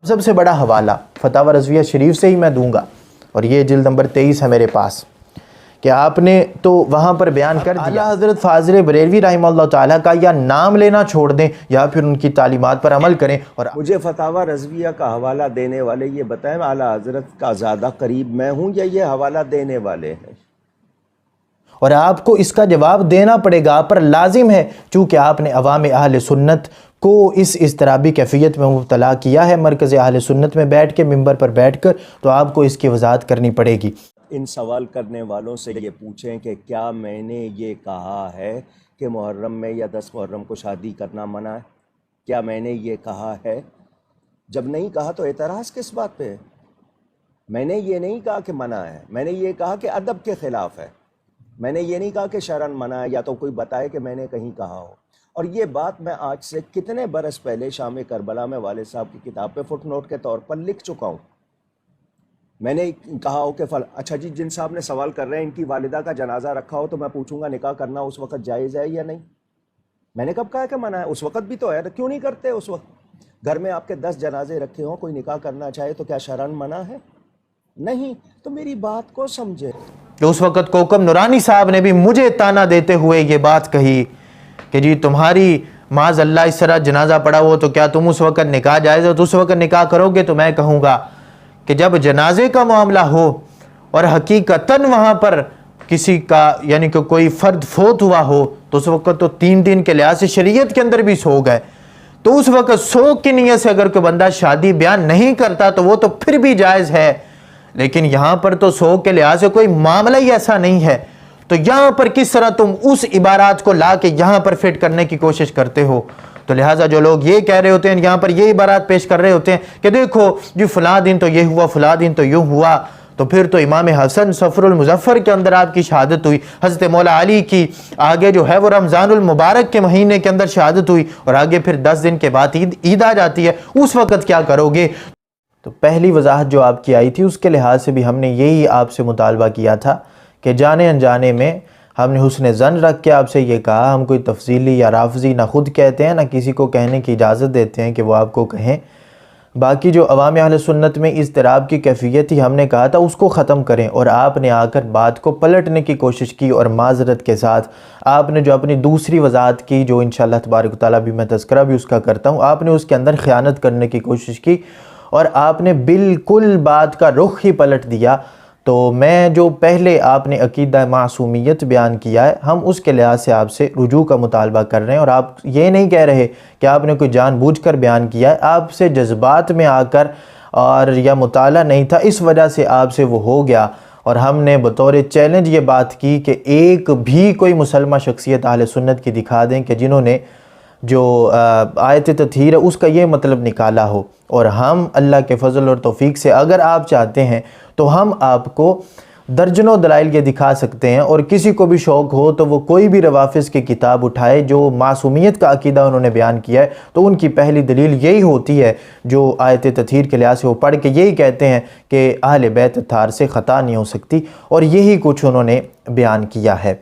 سب سے بڑا حوالہ فتاوی رضویہ شریف سے ہی میں دوں گا، اور یہ جلد نمبر 23 ہے میرے پاس، کہ آپ نے تو وہاں پر بیان کر دیا اعلیٰ حضرت فاضل بریلوی رحمہ اللہ تعالیٰ کا یا نام لینا چھوڑ دیں یا پھر ان کی تعلیمات پر عمل کریں۔ اور مجھے فتاوی رضویہ کا حوالہ دینے والے یہ بتائیں اعلیٰ حضرت کا زیادہ قریب میں ہوں یا یہ حوالہ دینے والے ہیں؟ اور آپ کو اس کا جواب دینا پڑے گا، آپ پر لازم ہے، چونکہ آپ نے عوام اہل سنت کو اس اضطرابی کیفیت میں مبتلا کیا ہے مرکز اہل سنت میں بیٹھ کے، ممبر پر بیٹھ کر، تو آپ کو اس کی وضاحت کرنی پڑے گی۔ ان سوال کرنے والوں سے یہ پوچھیں کہ کیا میں نے یہ کہا ہے کہ محرم میں یا 10 محرم کو شادی کرنا منع ہے؟ کیا میں نے یہ کہا ہے؟ جب نہیں کہا تو اعتراض کس بات پہ ہے؟ میں نے یہ نہیں کہا کہ منع ہے، میں نے یہ کہا کہ ادب کے خلاف ہے، میں نے یہ نہیں کہا کہ شرعاً منع ہے، یا تو کوئی بتائے کہ میں نے کہیں کہا ہو۔ اور یہ بات میں آج سے کتنے برس پہلے شام کربلا میں والد صاحب کی کتاب پہ فٹ نوٹ کے طور پر لکھ چکا ہوں۔ میں نے کہا ہو کہ اچھا جی، جن صاحب نے سوال کر رہے ہیں ان کی والدہ کا جنازہ رکھا ہو تو میں پوچھوں گا نکاح کرنا اس وقت جائز ہے یا نہیں؟ میں نے کب کہا کہ منع ہے؟ اس وقت بھی تو ہے، کیوں نہیں کرتے؟ اس وقت گھر میں آپ کے 10 جنازے رکھے ہوں، کوئی نکاح کرنا چاہے تو کیا شرعاً منع ہے؟ نہیں۔ تو میری بات کو سمجھے۔ اس وقت کوکب نورانی صاحب نے بھی مجھے تانا دیتے ہوئے یہ بات کہی کہ جی تمہاری معاذ اللہ اس طرح جنازہ پڑا ہو تو کیا تم اس وقت نکاح جائز ہو؟ تو اس وقت نکاح کرو گے؟ تو میں کہوں گا کہ جب جنازے کا معاملہ ہو اور حقیقتاً وہاں پر کسی کا یعنی کہ کوئی فرد فوت ہوا ہو تو اس وقت تو 3 دن کے لحاظ سے شریعت کے اندر بھی سوگ ہے، تو اس وقت سوگ کی نیت سے اگر کوئی بندہ شادی بیان نہیں کرتا تو وہ تو پھر بھی جائز ہے، لیکن یہاں پر تو سوگ کے لحاظ سے کوئی معاملہ ہی ایسا نہیں ہے، تو یہاں پر کس طرح تم اس عبارات کو لا کے یہاں پر فٹ کرنے کی کوشش کرتے ہو؟ تو لہٰذا جو لوگ یہ کہہ رہے ہوتے ہیں، یہاں پر یہ عبارات پیش کر رہے ہوتے ہیں کہ دیکھو جی فلاں دن تو یہ ہوا، فلاں دن تو یوں ہوا، تو پھر تو امام حسن صفر المظفر کے اندر آپ کی شہادت ہوئی، حضرت مولا علی کی آگے جو ہے وہ رمضان المبارک کے مہینے کے اندر شہادت ہوئی، اور آگے پھر 10 دن کے بعد عید آ جاتی ہے، اس وقت کیا کرو گے؟ تو پہلی وضاحت جو آپ کی آئی تھی اس کے لحاظ سے بھی ہم نے یہی آپ سے مطالبہ کیا تھا کہ جانے انجانے میں ہم نے حسن ظن رکھ کے آپ سے یہ کہا، ہم کوئی تفصیلی یا رافضی نہ خود کہتے ہیں نہ کسی کو کہنے کی اجازت دیتے ہیں کہ وہ آپ کو کہیں، باقی جو عوام اہل سنت میں اضطراب کی کیفیت تھی ہم نے کہا تھا اس کو ختم کریں، اور آپ نے آ کر بات کو پلٹنے کی کوشش کی، اور معذرت کے ساتھ آپ نے جو اپنی دوسری وضاحت کی جو انشاءاللہ تبارک و تعالیٰ بھی میں تذکرہ بھی اس کا کرتا ہوں، آپ نے اس کے اندر خیانت کرنے کی کوشش کی اور آپ نے بالکل بات کا رخ ہی پلٹ دیا۔ تو میں جو پہلے آپ نے عقیدہ معصومیت بیان کیا ہے، ہم اس کے لحاظ سے آپ سے رجوع کا مطالبہ کر رہے ہیں، اور آپ یہ نہیں کہہ رہے کہ آپ نے کوئی جان بوجھ کر بیان کیا ہے، آپ سے جذبات میں آ کر اور یا مطالعہ نہیں تھا، اس وجہ سے آپ سے وہ ہو گیا، اور ہم نے بطور چیلنج یہ بات کی کہ ایک بھی کوئی مسلمہ شخصیت اہل سنت کی دکھا دیں کہ جنہوں نے جو آیت تطہیر ہے اس کا یہ مطلب نکالا ہو، اور ہم اللہ کے فضل اور توفیق سے اگر آپ چاہتے ہیں تو ہم آپ کو درجنوں دلائل یہ دکھا سکتے ہیں، اور کسی کو بھی شوق ہو تو وہ کوئی بھی روافظ کی کتاب اٹھائے جو معصومیت کا عقیدہ انہوں نے بیان کیا ہے، تو ان کی پہلی دلیل یہی ہوتی ہے جو آیت تطہیر کے لحاظ سے وہ پڑھ کے یہی کہتے ہیں کہ اہل بیت اطہار سے خطا نہیں ہو سکتی، اور یہی کچھ انہوں نے بیان کیا ہے۔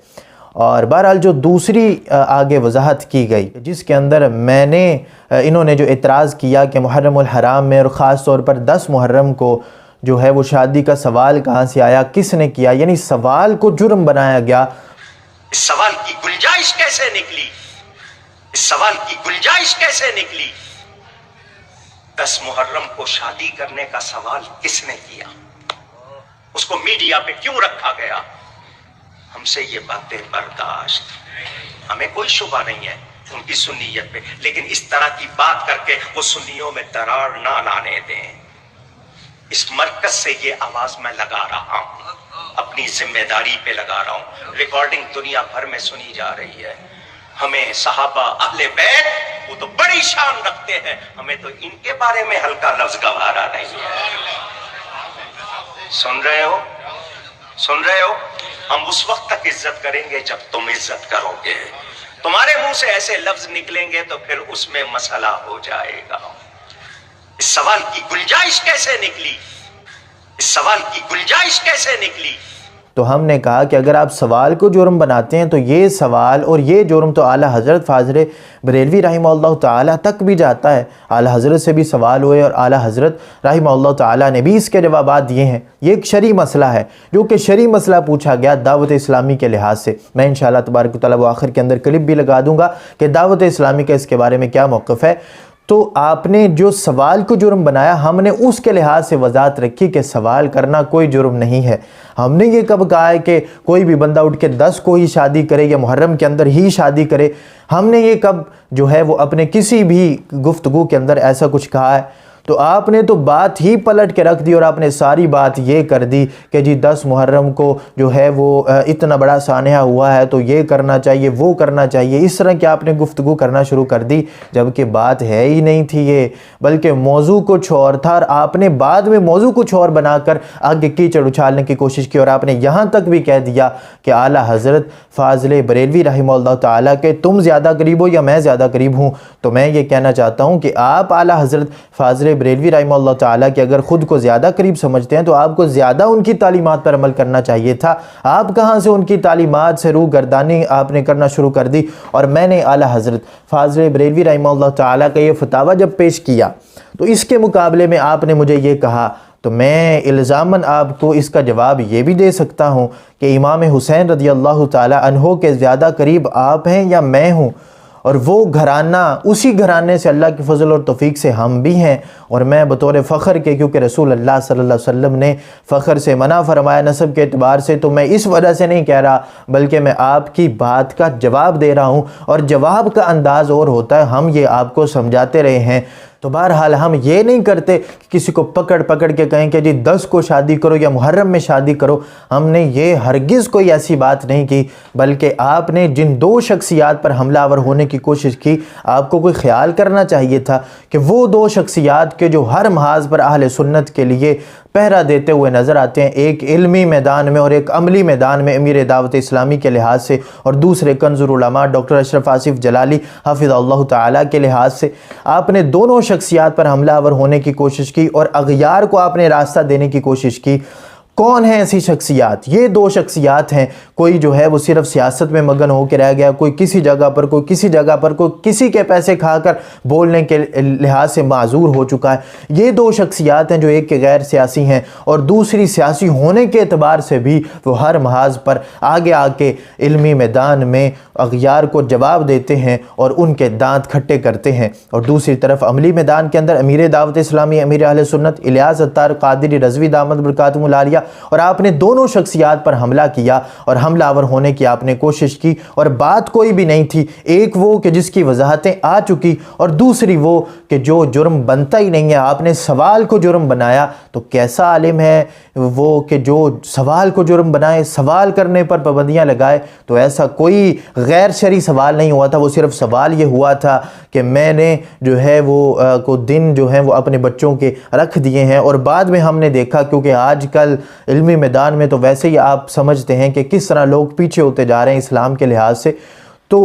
اور بہرحال جو دوسری آگے وضاحت کی گئی جس کے اندر میں نے انہوں نے جو اعتراض کیا کہ محرم الحرام میں اور خاص طور پر 10 محرم کو جو ہے وہ شادی کا سوال کہاں سے آیا، کس نے کیا، یعنی سوال کو جرم بنایا گیا۔ اس سوال کی گنجائش کیسے نکلی؟ اس سوال کی گنجائش کیسے نکلی؟ 10 محرم کو شادی کرنے کا سوال کس نے کیا؟ اس کو میڈیا پہ کیوں رکھا گیا؟ ہم سے یہ باتیں برداشت، ہمیں کوئی شبہ نہیں ہے ان کی سنیت پہ، لیکن اس طرح کی بات کر کے وہ سنیوں میں درار نہ لانے دیں۔ اس مرکز سے یہ آواز میں لگا رہا ہوں، اپنی ذمہ داری پہ لگا رہا ہوں، ریکارڈنگ دنیا بھر میں سنی جا رہی ہے۔ ہمیں صحابہ اہل بیت وہ تو بڑی شان رکھتے ہیں، ہمیں تو ان کے بارے میں ہلکا لفظ گوارا نہیں ہے۔ سن رہے ہو؟ سن رہے ہو؟ ہم اس وقت تک عزت کریں گے جب تم عزت کرو گے، تمہارے منہ سے ایسے لفظ نکلیں گے تو پھر اس میں مسئلہ ہو جائے گا۔ اس سوال کی گنجائش کیسے نکلی؟ اس سوال کی گنجائش کیسے نکلی؟ تو ہم نے کہا کہ اگر آپ سوال کو جرم بناتے ہیں تو یہ سوال اور یہ جرم تو اعلیٰ حضرت فاضل بریلوی رحمہ اللہ تعالیٰ تک بھی جاتا ہے، اعلیٰ حضرت سے بھی سوال ہوئے اور اعلیٰ حضرت رحمہ اللہ تعالیٰ نے بھی اس کے جوابات دیے ہیں۔ یہ ایک شرعی مسئلہ ہے جو کہ شرعی مسئلہ پوچھا گیا دعوت اسلامی کے لحاظ سے۔ میں انشاءاللہ تبارک و تعالیٰ وہ آخر کے اندر کلپ بھی لگا دوں گا کہ دعوت اسلامی کا اس کے بارے میں کیا موقف ہے۔ تو آپ نے جو سوال کو جرم بنایا، ہم نے اس کے لحاظ سے وضاحت رکھی کہ سوال کرنا کوئی جرم نہیں ہے۔ ہم نے یہ کب کہا ہے کہ کوئی بھی بندہ اٹھ کے 10 کو ہی شادی کرے یا محرم کے اندر ہی شادی کرے؟ ہم نے یہ کب جو ہے وہ اپنے کسی بھی گفتگو کے اندر ایسا کچھ کہا ہے؟ تو آپ نے تو بات ہی پلٹ کے رکھ دی اور آپ نے ساری بات یہ کر دی کہ جی 10 محرم کو جو ہے وہ اتنا بڑا سانحہ ہوا ہے تو یہ کرنا چاہیے، وہ کرنا چاہیے، اس طرح کی آپ نے گفتگو کرنا شروع کر دی، جبکہ بات ہے ہی نہیں تھی یہ، بلکہ موضوع کچھ اور تھا، اور آپ نے بعد میں موضوع کچھ اور بنا کر آگے کیچڑ اچھالنے کی کوشش کی، اور آپ نے یہاں تک بھی کہہ دیا کہ اعلیٰ حضرت فاضل بریلوی رحمہ اللہ تعالیٰ کہ تم زیادہ قریب ہو یا میں زیادہ قریب ہوں۔ تو میں یہ کہنا چاہتا ہوں کہ آپ اعلیٰ حضرت فاضل بریلوی رحمہ اللہ تعالیٰ کہ اگر خود کو زیادہ قریب سمجھتے ہیں تو آپ کو زیادہ ان کی تعلیمات پر عمل کرنا چاہیے تھا۔ آپ کہاں سے ان کی تعلیمات سے روح گردانی آپ نے کرنا شروع کر دی؟ اور میں نے اعلیٰ حضرت فاضل بریلوی رحمہ اللہ تعالیٰ کا یہ فتاویٰ جب پیش کیا تو اس کے مقابلے میں آپ نے مجھے یہ کہا، تو میں الزاماً آپ کو اس کا جواب یہ بھی دے سکتا ہوں کہ امام حسین رضی اللہ تعالیٰ عنہ کے زیادہ قریب آپ ہیں یا میں ہوں، اور وہ گھرانہ، اسی گھرانے سے اللہ کی فضل اور توفیق سے ہم بھی ہیں، اور میں بطور فخر کے، کیونکہ رسول اللہ صلی اللہ علیہ وسلم نے فخر سے منع فرمایا نسب کے اعتبار سے، تو میں اس وجہ سے نہیں کہہ رہا، بلکہ میں آپ کی بات کا جواب دے رہا ہوں، اور جواب کا انداز اور ہوتا ہے، ہم یہ آپ کو سمجھاتے رہے ہیں۔ تو بہرحال ہم یہ نہیں کرتے کہ کسی کو پکڑ کے کہیں کہ جی 10 کو شادی کرو یا محرم میں شادی کرو، ہم نے یہ ہرگز کوئی ایسی بات نہیں کی، بلکہ آپ نے جن 2 شخصیات پر حملہ آور ہونے کی کوشش کی، آپ کو کوئی خیال کرنا چاہیے تھا کہ وہ 2 شخصیات کے جو ہر محاذ پر اہل سنت کے لیے پہرا دیتے ہوئے نظر آتے ہیں، ایک علمی میدان میں اور ایک عملی میدان میں امیر دعوت اسلامی کے لحاظ سے، اور دوسرے کنز العلماء ڈاکٹر اشرف آصف جلالی حفظ اللہ تعالیٰ کے لحاظ سے، آپ نے دونوں شخصیات پر حملہ آور ہونے کی کوشش کی اور اغیار کو آپ نے راستہ دینے کی کوشش کی۔ کون ہیں ایسی شخصیات؟ یہ 2 شخصیات ہیں، کوئی جو ہے وہ صرف سیاست میں مگن ہو کے رہ گیا، کوئی کسی جگہ پر، کوئی کسی جگہ پر، کوئی کسی کے پیسے کھا کر بولنے کے لحاظ سے معذور ہو چکا ہے۔ یہ 2 شخصیات ہیں جو ایک کے غیر سیاسی ہیں اور دوسری سیاسی ہونے کے اعتبار سے بھی وہ ہر محاذ پر آگے آ کے علمی میدان میں اغیار کو جواب دیتے ہیں اور ان کے دانت کھٹے کرتے ہیں، اور دوسری طرف عملی میدان کے اندر امیر دعوت اسلامی، امیر اہل سنت الیاس اتار قادری رضوی دامت برکاتہم العالیہ، اور آپ نے دونوں شخصیات پر حملہ کیا اور حملہ آور ہونے کی آپ نے کوشش کی، اور بات کوئی بھی نہیں تھی، ایک وہ کہ جس کی وضاحتیں آ چکی اور دوسری وہ کہ جو جرم بنتا ہی نہیں ہے، آپ نے سوال کو جرم بنایا۔ تو کیسا عالم ہے وہ کہ جو سوال کو جرم بنائے، سوال کرنے پر پابندیاں لگائے؟ تو ایسا کوئی غیر شرعی سوال نہیں ہوا تھا، وہ صرف سوال یہ ہوا تھا کہ میں نے جو ہے وہ کو دن جو ہے وہ اپنے بچوں کے رکھ دیے ہیں، اور بعد میں ہم نے دیکھا، کیونکہ آج کل علمی میدان میں تو ویسے ہی آپ سمجھتے ہیں کہ کس طرح لوگ پیچھے ہوتے جا رہے ہیں اسلام کے لحاظ سے، تو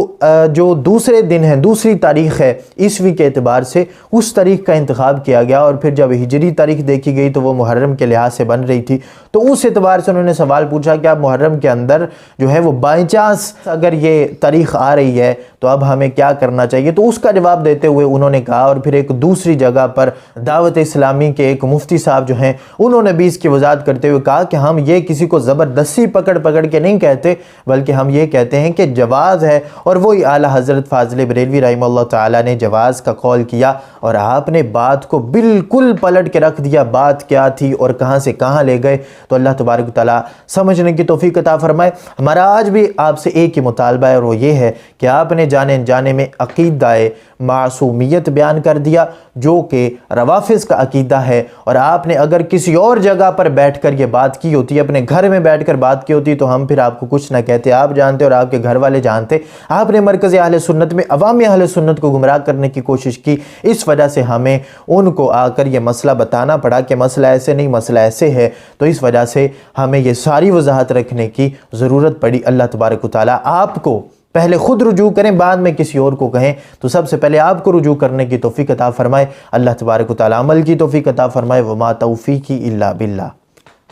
جو دوسرے دن ہے، دوسری تاریخ ہے عیسوی کے اعتبار سے، اس تاریخ کا انتخاب کیا گیا، اور پھر جب ہجری تاریخ دیکھی گئی تو وہ محرم کے لحاظ سے بن رہی تھی، تو اس اعتبار سے انہوں نے سوال پوچھا کہ اب محرم کے اندر جو ہے وہ بائی چانس اگر یہ تاریخ آ رہی ہے تو اب ہمیں کیا کرنا چاہیے؟ تو اس کا جواب دیتے ہوئے انہوں نے کہا، اور پھر ایک دوسری جگہ پر دعوت اسلامی کے ایک مفتی صاحب جو ہیں انہوں نے بھی اس کی وضاحت کرتے ہوئے کہا کہ ہم یہ کسی کو زبردستی پکڑ کے نہیں کہتے، بلکہ ہم یہ کہتے ہیں کہ جواز ہے، اور وہی اعلیٰ حضرت فاضل بریلوی رحمہ اللہ تعالیٰ نے جواز کا قول کیا، اور آپ نے بات کو بالکل پلٹ کے رکھ دیا، بات کیا تھی اور کہاں سے کہاں لے گئے۔ تو اللہ تبارک و تعالیٰ سمجھنے کی توفیق عطا فرمائے۔ ہمارا آج بھی آپ سے ایک ہی مطالبہ ہے، اور وہ یہ ہے کہ آپ نے جانے میں عقیدہ معصومیت بیان کر دیا، جو کہ روافض کا عقیدہ ہے، اور آپ نے اگر کسی اور جگہ پر بیٹھ کر یہ بات کی ہوتی، اپنے گھر میں بیٹھ کر بات کی ہوتی، تو ہم پھر آپ کو کچھ نہ کہتے، آپ جانتے اور آپ کے گھر والے جانتے۔ آپ نے مرکز اہل سنت میں عوام اہل سنت کو گمراہ کرنے کی کوشش کی، اس وجہ سے ہمیں ان کو آ کر یہ مسئلہ بتانا پڑا کہ مسئلہ ایسے نہیں، مسئلہ ایسے ہے، تو اس وجہ سے ہمیں یہ ساری وضاحت رکھنے کی ضرورت پڑی۔ اللہ تبارک و تعالیٰ آپ کو پہلے خود رجوع کریں، بعد میں کسی اور کو کہیں، تو سب سے پہلے آپ کو رجوع کرنے کی توفیق عطا فرمائے۔ اللہ تبارک و تعالیٰ عمل کی توفیق عطا فرمائے۔ وما توفیقی الا باللہ۔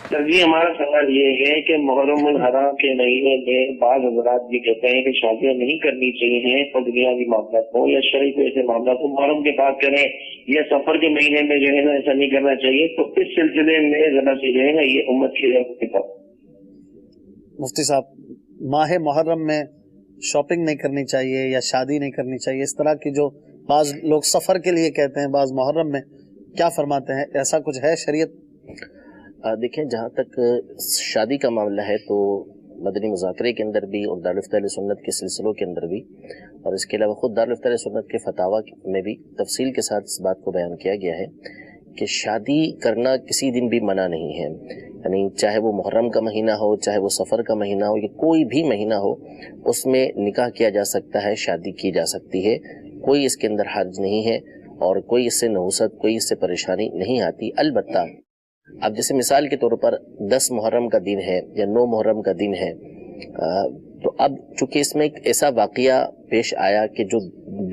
سر جی ہمارا سوال یہ ہے کہ محرم الحرام کے مہینے میں بعض حضرات یہ کہتے ہیں کہ شادیاں نہیں کرنی چاہیے اور دنیاوی معاملات ہو یا شرعی کوئی ایسے معاملات ہو، محرم کے بعد کریں یا سفر کے مہینے میں جو ہے نا ایسا نہیں کرنا چاہیے، تو اس سلسلے میں ذرا سے جو ہے نا یہ امت کی ضرورت۔ مفتی صاحب، ماہ محرم میں شاپنگ نہیں کرنی چاہیے یا شادی نہیں کرنی چاہیے، اس طرح کی جو بعض لوگ سفر کے لیے کہتے ہیں بعض محرم میں، کیا فرماتے ہیں؟ ایسا کچھ ہے شریعت؟ دیکھیں، جہاں تک شادی کا معاملہ ہے تو مدنی مذاکرے کے اندر بھی اور دارالفتہ اہل سنت کے سلسلوں کے اندر بھی، اور اس کے علاوہ خود دارالفتہ اہل سنت کے فتاویٰ میں بھی تفصیل کے ساتھ اس بات کو بیان کیا گیا ہے کہ شادی کرنا کسی دن بھی منع نہیں ہے، یعنی چاہے وہ محرم کا مہینہ ہو، چاہے وہ سفر کا مہینہ ہو، یا کوئی بھی مہینہ ہو، اس میں نکاح کیا جا سکتا ہے، شادی کی جا سکتی ہے، کوئی اس کے اندر حرج نہیں ہے اور کوئی اس سے نحوست، کوئی اس سے پریشانی نہیں آتی۔ البتہ اب جیسے مثال کے طور پر 10 محرم کا دن ہے یا 9 محرم کا دن ہے، تو اب چونکہ اس میں ایک ایسا واقعہ پیش آیا کہ جو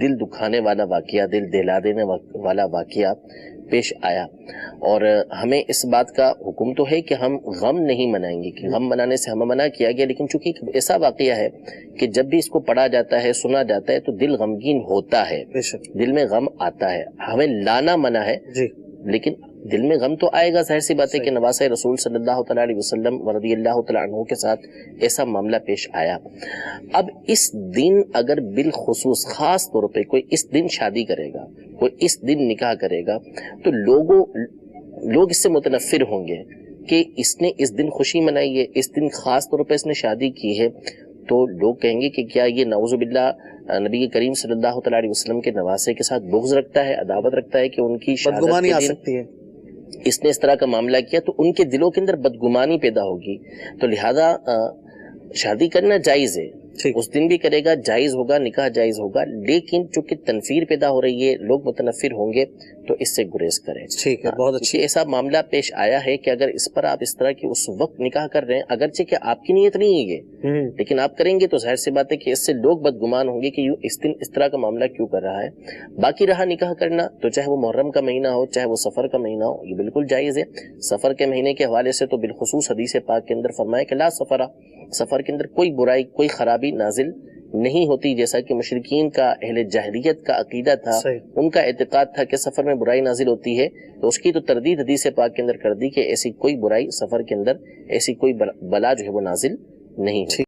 دل دکھانے والا واقعہ، دل دہلا دینے والا واقعہ پیش آیا، اور ہمیں اس بات کا حکم تو ہے کہ ہم غم نہیں منائیں گے، کہ غم منانے سے ہمیں منع کیا گیا، لیکن چونکہ ایک ایسا واقعہ ہے کہ جب بھی اس کو پڑھا جاتا ہے، سنا جاتا ہے، تو دل غمگین ہوتا ہے، دل میں غم آتا ہے، ہمیں لانا منع ہے جی، لیکن دل میں غم تو آئے گا، ظاہر سی بات ہے کہ نواسہ رسول صلی اللہ تعالیٰ علیہ وسلم ورضی اللہ تعالیٰ عنہ کے ساتھ ایسا معاملہ پیش آیا۔ اب اس دن اگر بالخصوص خاص طور پہ کوئی اس دن شادی کرے گا، کوئی اس دن نکاح کرے گا، تو لوگ اس سے متنفر ہوں گے کہ اس نے اس دن خوشی منائی ہے، اس دن خاص طور پہ اس نے شادی کی ہے، تو لوگ کہیں گے کہ کیا یہ نعوذ باللہ نبی کریم صلی اللہ تعالیٰ علیہ وسلم کے نواسے کے ساتھ بغض رکھتا ہے، عداوت رکھتا ہے، کہ ان کی شہادت بدگمانی آ کے دن سکتی ہے، اس نے اس طرح کا معاملہ کیا، تو ان کے دلوں کے اندر بدگمانی پیدا ہوگی، تو لہذا شادی کرنا جائز ہے، اس دن بھی کرے گا، جائز ہوگا، نکاح جائز ہوگا، لیکن چونکہ تنفیر پیدا ہو رہی ہے، لوگ متنفر ہوں گے، تو اس سے گریز کریں۔ ٹھیک ہے، بہت اچھی۔ ایسا معاملہ پیش آیا ہے کہ اگر اس پر آپ اس طرح کی اس وقت نکاح کر رہے ہیں، اگرچہ کہ آپ کی نیت نہیں ہے یہ، لیکن آپ کریں گے تو ظاہر سی بات ہے کہ اس سے لوگ بدگمان ہوں گے کہ اس دن اس طرح کا معاملہ کیوں کر رہا ہے۔ باقی رہا نکاح کرنا، تو چاہے وہ محرم کا مہینہ ہو، چاہے وہ سفر کا مہینہ ہو، یہ بالکل جائز ہے۔ سفر کے مہینے کے حوالے سے تو بالخصوص حدیث پاک کے اندر فرمایا کہ لا سفرہ، سفر کے اندر کوئی برائی، کوئی خرابی نازل نہیں ہوتی، جیسا کہ مشرکین کا، اہل جاہلیت کا عقیدہ تھا، ان کا اعتقاد تھا کہ سفر میں برائی نازل ہوتی ہے، تو اس کی تو تردید حدیث پاک کے اندر کر دی کہ ایسی کوئی برائی سفر کے اندر، ایسی کوئی بلا جو ہے وہ نازل نہیں ہوتی۔